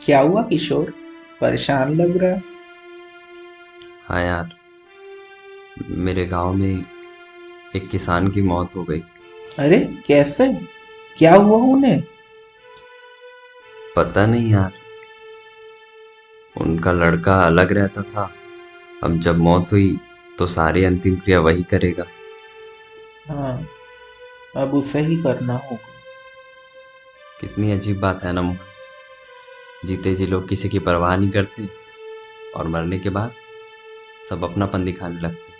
क्या हुआ किशोर? परेशान लग रहा है। हाँ यार, मेरे गांव में एक किसान की मौत हो गई। अरे कैसे? क्या हुआ उन्हें? पता नहीं यार, उनका लड़का अलग रहता था। अब जब मौत हुई तो सारी अंतिम क्रिया वही करेगा। हाँ, अब उसे ही करना होगा। कितनी अजीब बात है ना मोहन। जीते जी लोग किसी की परवाह नहीं करते और मरने के बाद सब अपनापन दिखाने लगते।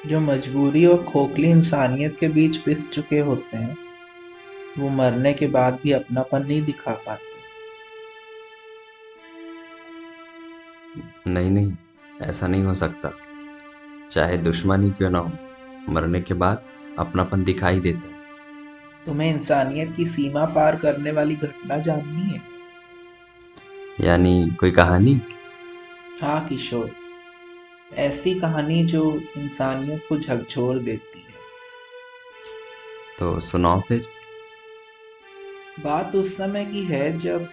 जो मजबूरी और खोखली इंसानियत के बीच पिस चुके होते हैं, वो मरने के बाद भी अपनापन नहीं दिखा पाते। नहीं नहीं, ऐसा नहीं हो सकता। चाहे दुश्मनी क्यों ना हो, मरने के बाद अपनापन दिखाई देता है। तुम्हें इंसानियत की सीमा पार करने वाली घटना जाननी है? यानी कोई कहानी? हाँ किशोर, ऐसी कहानी जो इंसानियत को झकझोर देती है। तो सुनाओ फिर। बात उस समय की है जब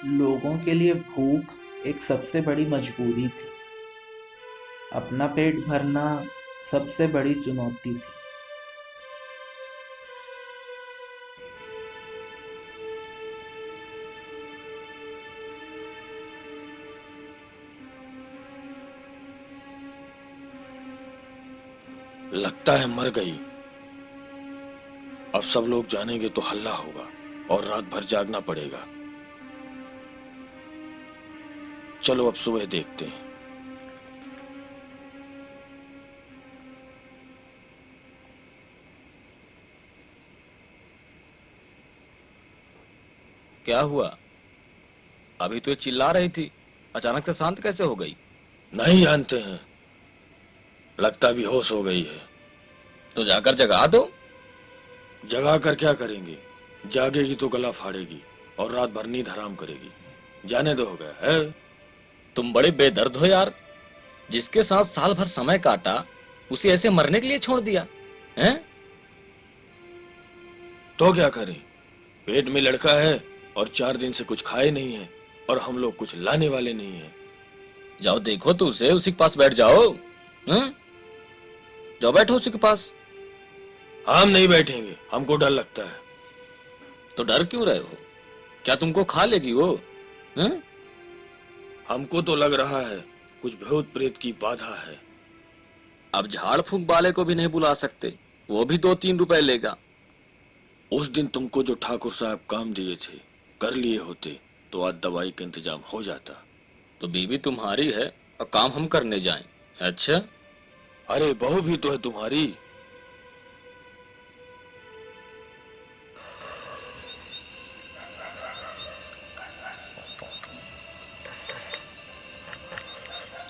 लोगों के लिए भूख एक सबसे बड़ी मजबूरी थी। अपना पेट भरना सबसे बड़ी चुनौती थी। लगता है मर गई। अब सब लोग जानेंगे तो हल्ला होगा और रात भर जागना पड़ेगा। चलो अब सुबह देखते हैं। क्या हुआ? अभी तो ये चिल्ला रही थी, अचानक से शांत कैसे हो गई? नहीं जानते हैं, लगता भी होश हो गई है। तो जाकर जगा दो। जगा कर क्या करेंगे? जागेगी तो गला फाड़ेगी और रात भर नींद हराम करेगी। जाने दो, हो गया है। तुम बड़े बेदर्द हो यार। जिसके साथ साल भर समय काटा, उसे ऐसे मरने के लिए छोड़ दिया हैं? तो क्या करें? पेट में लड़का है और 4 दिन से कुछ खाए नहीं है और हम लोग कुछ लाने वाले नहीं है। जाओ देखो तो उसे, उसी के पास बैठ जाओ। हैं? जाओ बैठो उसी के पास। हम नहीं बैठेंगे, हमको डर लगता है। तो डर क्यों रहे हो? क्या तुमको खा लेगी वो? हैं? हमको तो लग रहा है कुछ भूत प्रेत की बाधा है। अब झाड़ फूंक वाले को भी नहीं बुला सकते, वो भी 2-3 रुपए लेगा। उस दिन तुमको जो ठाकुर साहब काम दिए थे, कर लिए होते तो आज दवाई का इंतजाम हो जाता। तो बीवी तुम्हारी है और काम हम करने जाएं? अच्छा। अरे बहू भी तो है तुम्हारी।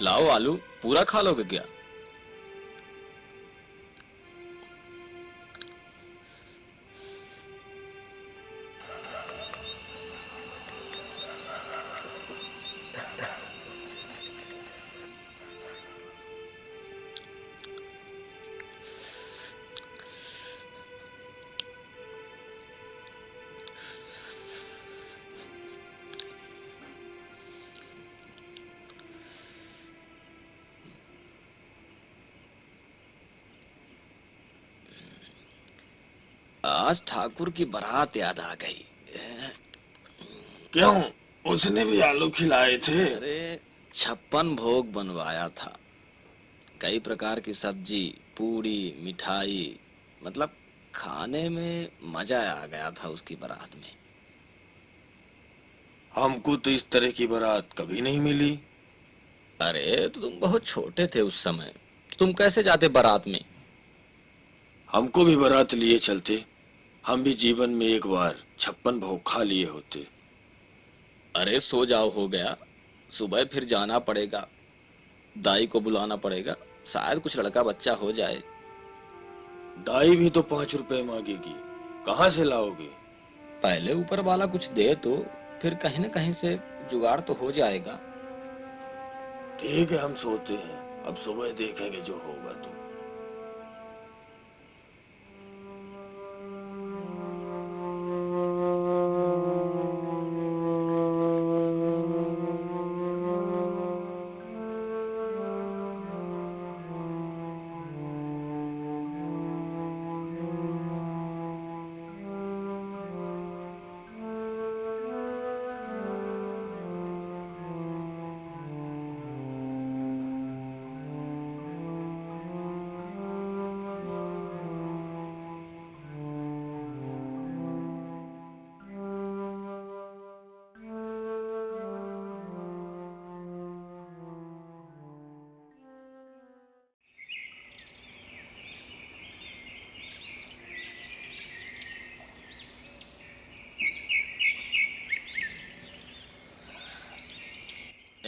लाओ आलू, पूरा खा लोगे क्या? आज ठाकुर की बारात याद आ गई। क्यों? उसने भी आलू खिलाए थे। अरे, 56 भोग बनवाया था। कई प्रकार की सब्जी, पूड़ी, मिठाई, मतलब खाने में मजा आ गया था उसकी बारात में। हमको तो इस तरह की बारात कभी नहीं मिली। अरे तो तुम बहुत छोटे थे उस समय, तो तुम कैसे जाते बारात में? हमको भी बारात लिए चलते, हम भी जीवन में एक बार 56 भोग खा लिए होते। अरे सो जाओ, हो गया। सुबह फिर जाना पड़ेगा, दाई को बुलाना पड़ेगा, शायद कुछ लड़का बच्चा हो जाए। दाई भी तो 5 रुपए मांगेगी, कहाँ से लाओगे? पहले ऊपर वाला कुछ दे तो फिर कहीं न कहीं से जुगाड़ तो हो जाएगा। ठीक है, हम सोते हैं, अब सुबह देखेंगे जो होगा तो। 。 . 。 . 。 . 。 . 。 . 。 . 。 . 。 . 。 . 。 . 。 . 。 . 。 . 。 . 。 . 。 . 。 . 。 . 。 . 。 . 。 . 。 . 。 . 。 . 。 . 。 . 。 . 。 . 。 . अरे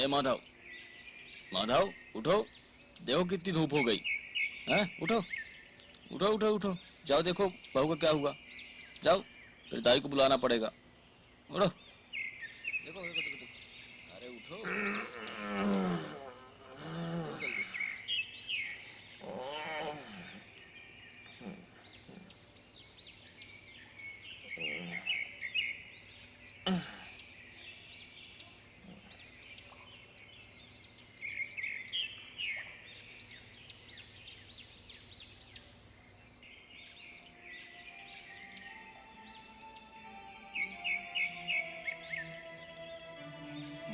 माधव, माधव उठो, देखो कितनी धूप हो गई है। उठो उठो उठो उठो, जाओ देखो बहू का क्या हुआ। जाओ, फिर दाई को बुलाना पड़ेगा। उठो, देखो देखो देखो, देखो। अरे उठो, उठो जल्दी।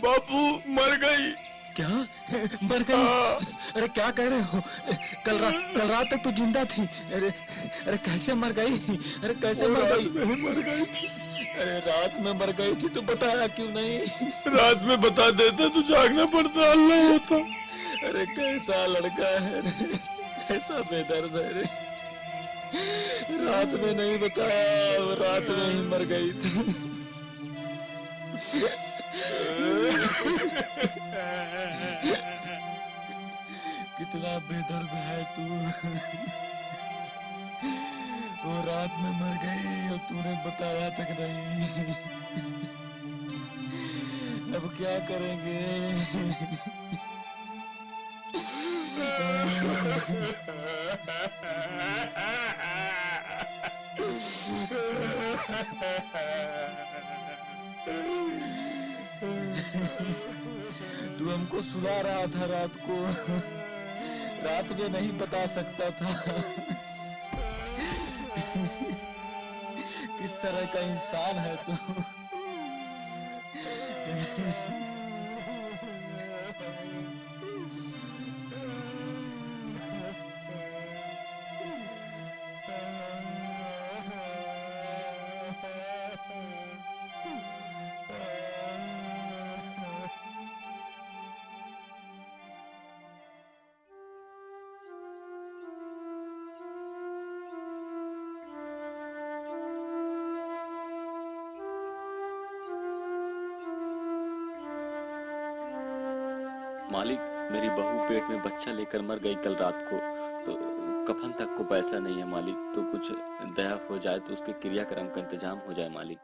बापू मर गई। क्या? मर गई? अरे क्या कह रहे हो? कल रात तक तो जिंदा थी। अरे अरे कैसे मर गई? अरे कैसे मर गई? मर गई थी। अरे रात में मर गई थी तो बताया क्यों नहीं? रात में बता देते तो जागना पड़ता, अल्लाह होता। अरे कैसा लड़का है रे, कैसा बेदर्द है रे। रात में नहीं बताया, वो रात में ही मर गई थी। कितना बेदर्द है तू। वो रात में मर गई और तूने बताया तक नहीं। अब क्या करेंगे? तू हमको सुला रहा था रात को, रात में नहीं बता सकता था। किस तरह का इंसान है तू। मालिक, मेरी बहू पेट में बच्चा लेकर मर गई कल रात को, तो कफन तक को पैसा नहीं है मालिक। तो कुछ दया हो जाए तो उसके क्रियाक्रम का इंतजाम हो जाए मालिक।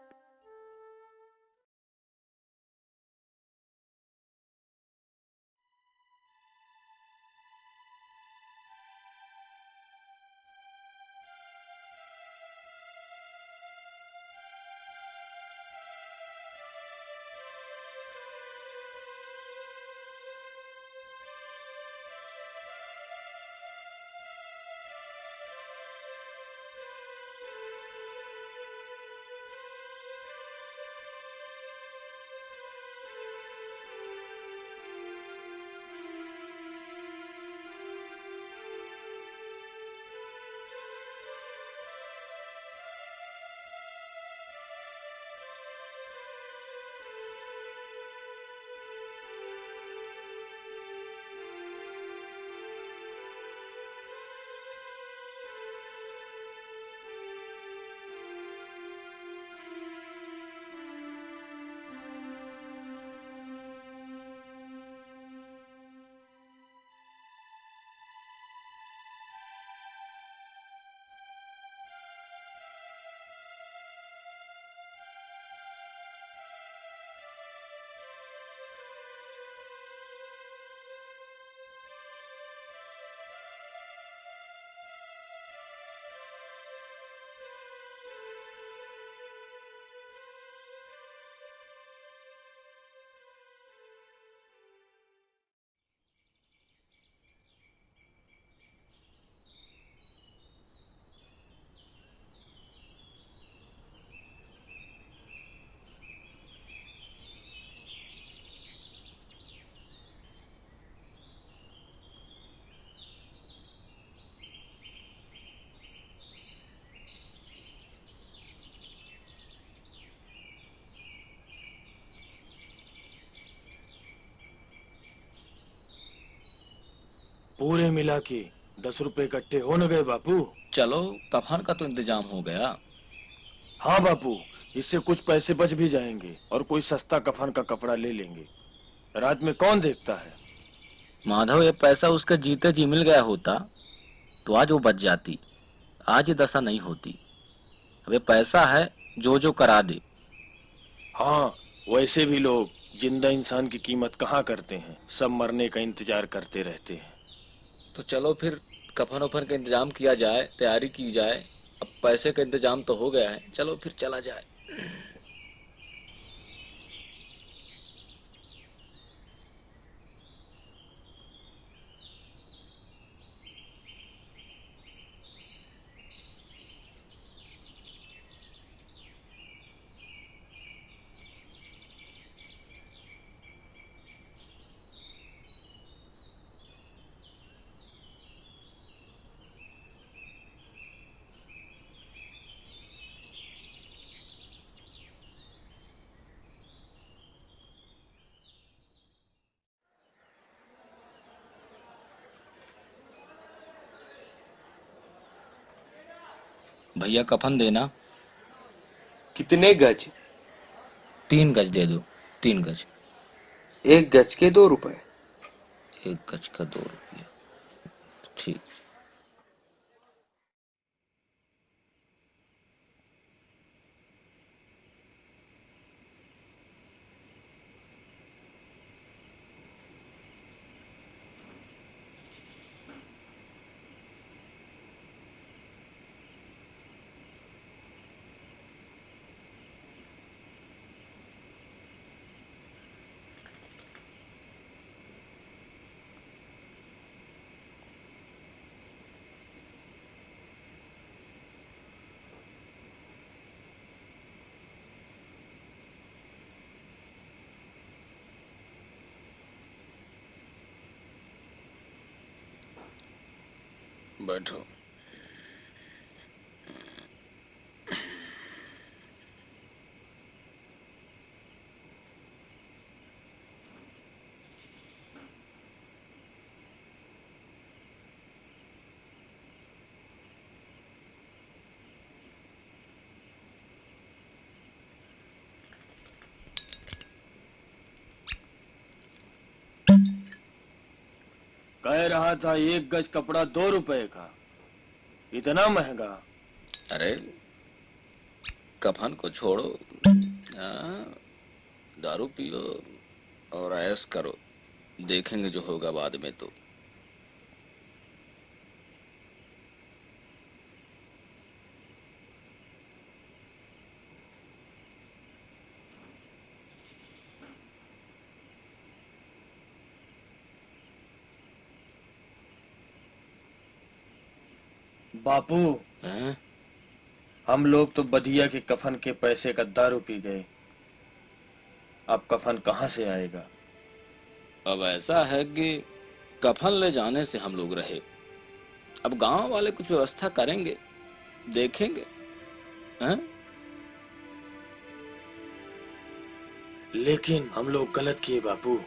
पूरे मिला के 10 रुपए इकट्ठे हो न गए बापू। चलो, कफन का तो इंतजाम हो गया। हाँ बापू, इससे कुछ पैसे बच भी जाएंगे और कोई सस्ता कफन का कपड़ा ले लेंगे। रात में कौन देखता है? माधव, ये पैसा उसके जीते जी मिल गया होता तो आज वो बच जाती। आज ये दशा नहीं होती। अब ये पैसा है, जो जो करा दे। हाँ, वैसे भी लोग जिंदा इंसान की कीमत कहाँ करते हैं, सब मरने का इंतजार करते रहते हैं। तो चलो फिर कफन वफन का इंतजाम किया जाए, तैयारी की जाए। अब पैसे का इंतजाम तो हो गया है, चलो फिर चला जाए। भैया कफन देना। कितने गज? 3 गज दे दो, 3 गज। 1 गज के 2 रुपए। 1 गज का 2 रुपया, ठीक। बैठो। कह रहा था 1 गज कपड़ा 2 रुपए का, इतना महंगा? अरे कफन को छोड़ो, हाँ, दारू पियो और ऐश करो, देखेंगे जो होगा बाद में। तो बापू, हैं? हम लोग तो बधिया के कफन के पैसे का दारू पी गए, अब कफन कहाँ से आएगा? अब ऐसा है कि कफन ले जाने से हम लोग रहे, अब गांव वाले कुछ व्यवस्था करेंगे, देखेंगे। हैं? लेकिन हम लोग गलत किए बापू,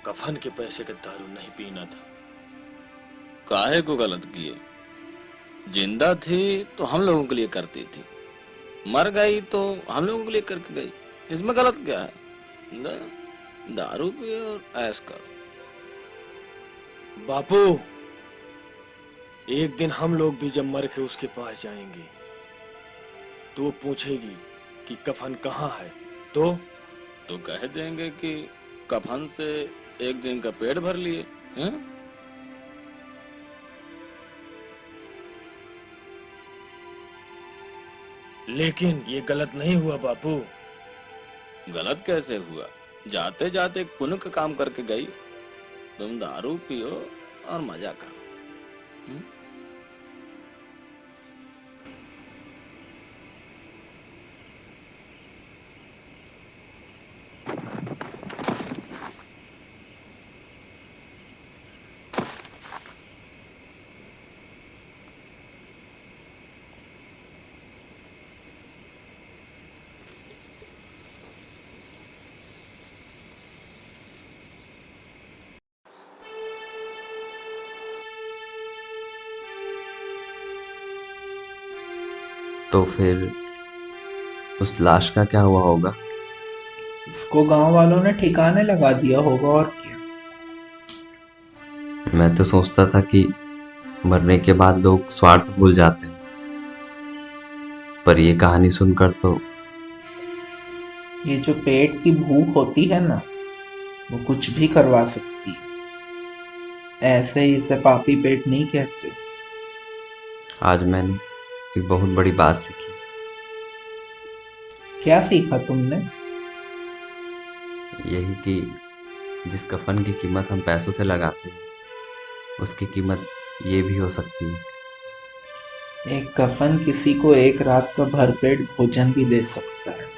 कफन के पैसे का दारू नहीं पीना था। काहे को गलत किए? जिंदा थी तो हम लोगों के लिए करती थी, मर गई तो हम लोगों के लिए करके गई, इसमें गलत क्या है? दारू पिए और ऐश करो। बापू, एक दिन हम लोग भी जब मर के उसके पास जाएंगे तो वो पूछेगी कि कफन कहाँ है, तो कह देंगे कि कफन से एक दिन का पेट भर लिए हैं? लेकिन ये गलत नहीं हुआ बापू। गलत कैसे हुआ? जाते जाते एक पुण्य का काम करके गई, तुम दारू पियो और मजा करो। हुँ? तो फिर उस लाश का क्या हुआ होगा? इसको गांव वालों ने ठिकाने लगा दिया होगा और क्या। मैं तो सोचता था कि मरने के बाद लोग स्वार्थ भूल जाते हैं, पर ये कहानी सुनकर तो ये जो पेट की भूख होती है ना, वो कुछ भी करवा सकती है। ऐसे ही इसे पापी पेट नहीं कहते। आज मैंने एक बहुत बड़ी बात सीखी। क्या सीखा तुमने? यही कि जिस कफन की कीमत हम पैसों से लगाते हैं, उसकी कीमत ये भी हो सकती है। एक कफन किसी को एक रात का भरपेट भोजन भी दे सकता है।